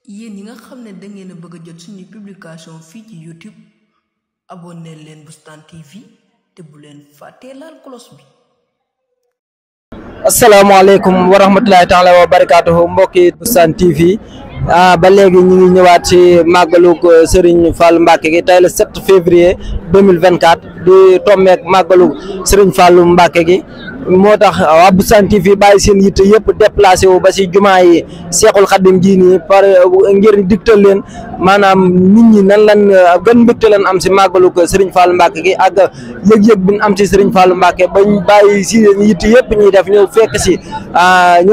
yéen ñi nga xam ne da ngeen a bëgg a jot suñu publication fii ci YouTube abonné leen Boustan TV te bu leen fàttee laal cloche bi. asalaamaaleykum wa rahmatulahi taala wa barakaatuhu mbokki Boustan TV ba léegi ñu ngi ñëwaat ci màggalug Serigne Fallou Mbacké gi tey le 7 février 2024 di tombeek màggalug Serigne Fallou Mbacké gi moo tax waa Boustan TV bàyyi seen yitte yëpp déplacé wu ba si jumaa yi Seexul Xadim ji nii par ngir digtal leen maanaam nit ñi nan lan gën mbégte lan am si màggalug Serigne Fallou Mbacké gi ak yëg-yëg bi ñu am si Serigne Fallou Mbacké bañ bàyyi si yitte yëpp ñuy def ñëw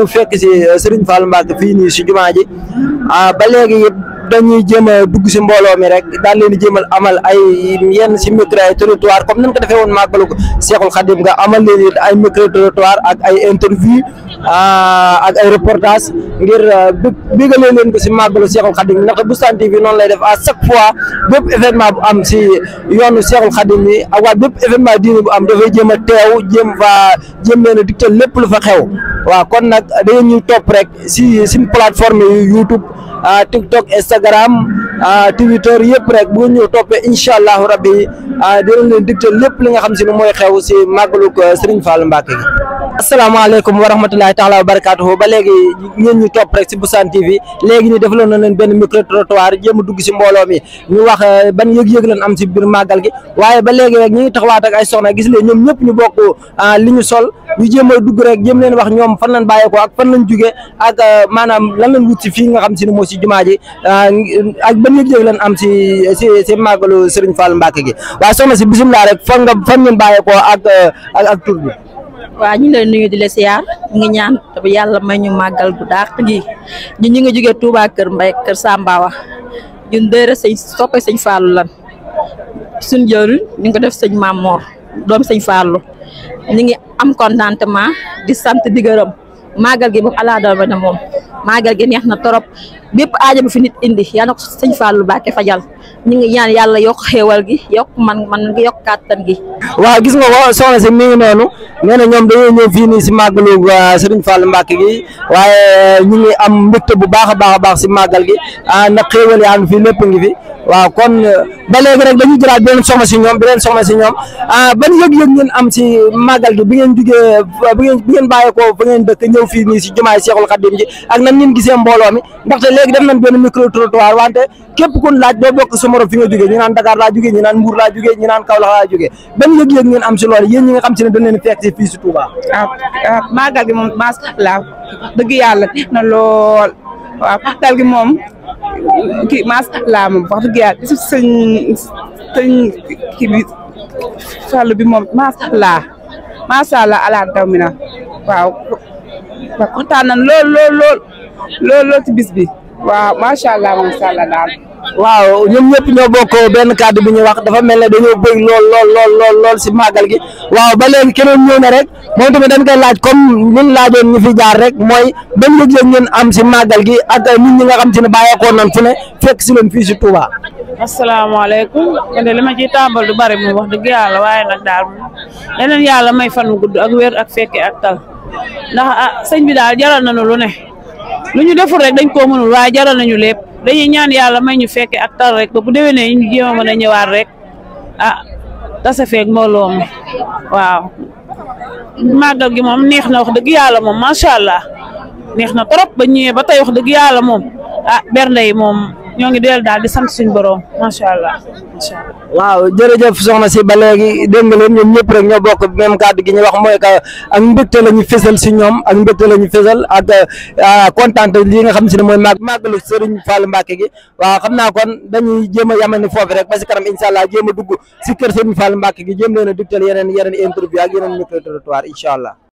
fekk si Serigne Fallou Mbacké fii nii si jumaa ji ba léegi dañuy jéem a dugg si mbooloo mi rek daal leen di jéemal amal ay yenn si micro ay territoire comme nañ ko defee woon màggalu ko Seexul Xadim nga amal leen ay micro territoire ak ay interview ak ay reportage ngir bégalee leen ko si màggalu Seexul Xadim ndaxte Boustan TV noonu lay def à chaque fois bépp événement bu am si yoonu Seexul Xadim yi ak waa bépp événement diine bu am dafay jéem a teew jéem leen a digtal lépp lu fa xew waaw kon nag dañuy ñuy topp rek si plateforme yu YouTube TikTok Instagram Twitter yëpp rek bu ñu toppee incha allahu rabbi dinañ leen digtal lépp li nga xam si ne mooy xew si màggalug Serigne Fallou Mbacké gi. asalaamaaleykum wa rahmatulahi taala wa barakaatuhu ba léegi ngeen ñu topp rek si Boustan TV léegi nii defaloon na leen benn micro trottoir jéem a dugg si mbooloo mi ñu wax ban yëg-yëg lañ am si biir màggal gi waaye ba léegi rek ñu ngi taxawaat ak ay soxna gis leen ñoom ñëpp ñu bokk li ñu sol ñu jéem a dugg rek jéem leen wax ñoom fan lañ bàyyeekoo ak fan lañ jugee ak maanaam lan lañ wut si fii nga xam si ne moo si jumaa ji ak ban yëg-yëg lañ am si màggalu Serigne Fallou Mbacké gi waaye soxna si bisimilah rek fan ngeen bàyyeekoo ak tur bi. waaw ñu ngi lay nuyu di la siyaar ñu ngi ñaan te yàlla may ñu màggal bu dàq gi ñu ngi jógee Touba Kër Mbay Kër Sambawa ñun dëre sëñ soppe sëñ Fallou lan suñ jëriñ ñu ngi ko def sëñ Mamor doom sëñ Fallou ñu ngi am contentement di sant di gërëm màggal gi moom ala dama ne moom màggal gi neex na torop bépp aajo bu fi nit indi yal na ko sëñ Fallou Mbacké fajal ñu ngi ñaan yàlla yokk xéewal gi yokk man gi yokk kàttan gi. waaw gis nga ko soxna si mi ngi noonu nee na ñoom dañoo ñëw fii nii si màggalu Serigne Fallou Mbacké gi waaye ñu ngi am mbégte bu baax a baax si màggal gi ndax xéewal yaa ngi fi lépp ngi fi waaw kon ba léegi rek dañuy jëlaat beneen soxna si ñoom ban yëg-yëg ngeen am si màggal gi bi ngeen jugee bi ngeen bàyyeekoo fa ngeen dëkk ñëw fii nii si jumaay Seexul Xadim ji ak nan ngeen gisee mbooloo mi ndaxte léegi def nañ benn micro trottoir wante képp kun laaj doo bokk sa morom fi nga jógee ñu naan Dakar laa jógee ñu naan Mbour laa jógee ñu naan Kaolack laa jógee ban yëg-yëg ngeen am si loolu yéen ñi nga xam si ne dañ leen fekk si fii si Touba. màggal gi moom macha allah dëgg yàlla neex na lool waaw màggal gi moom kii macha allah moom wax dëgg yàlla si sëñ kii bi Fallou bi moom macha allah ala daw mi na waaw kontaan nañ lool ci bis bi waaw macha allah daal. waaw ñoom ñëpp ñoo bokk benn kàddu bi ñuy wax dafa mel ne dañoo bëgg lool si màggal gi waaw ba léegi keneen ñëw na rek moom tamit dañ koy laaj comme ñun laajoon ñu fi jaar rek mooy ban yëg-yëg ngeen am si màggal gi ak nit ñi nga xam si ne bàyyeekoo nañ fu ne fekk si leen fii si Touba. asalaamaaleykum man de li ma ciy tàmbal du bari moom wax dëgg yàlla waaye nag daal leneen yàlla may fan mu gudd ak wér ak fekke ak tal ndax sëñ bi daal jaral nañu lu ne lu ñu deful rek dañ koo mënul waaye jaral nañu lépp dañuy ñaan yàlla may ñu fekke ak tal rek ba bu déwénee ñu jéem a mën a ñëwaat rek tase feeg mbooloo mi waaw màggal gi moom neex na wax dëgg yàlla moom macha allah neex na trop ba ñëwee ba tey wax dëgg yàlla moom bernde yi moom ñoo ngi del daal di sant suñu borom macha allah. waaw jërëjëf soxna si ba léegi dégg nga leen ñoom ñëpp rek ñoo bokk même kàddu gi ñu wax mooy que ak mbégte la ñu fésal si ñoom ak mbégte la ñu fésal ak kontaan li nga xam si ne mooy màggalu Serigne Fallou Mbacké gi waaw xam naa kon dañuy jéem a yamani foofu rek ba si kanam incha allah jéem a dugg si kër Serigne Fallou Mbacké gi jéem leen a digtal yeneen interview ak yeneen micro trottoir incha allah.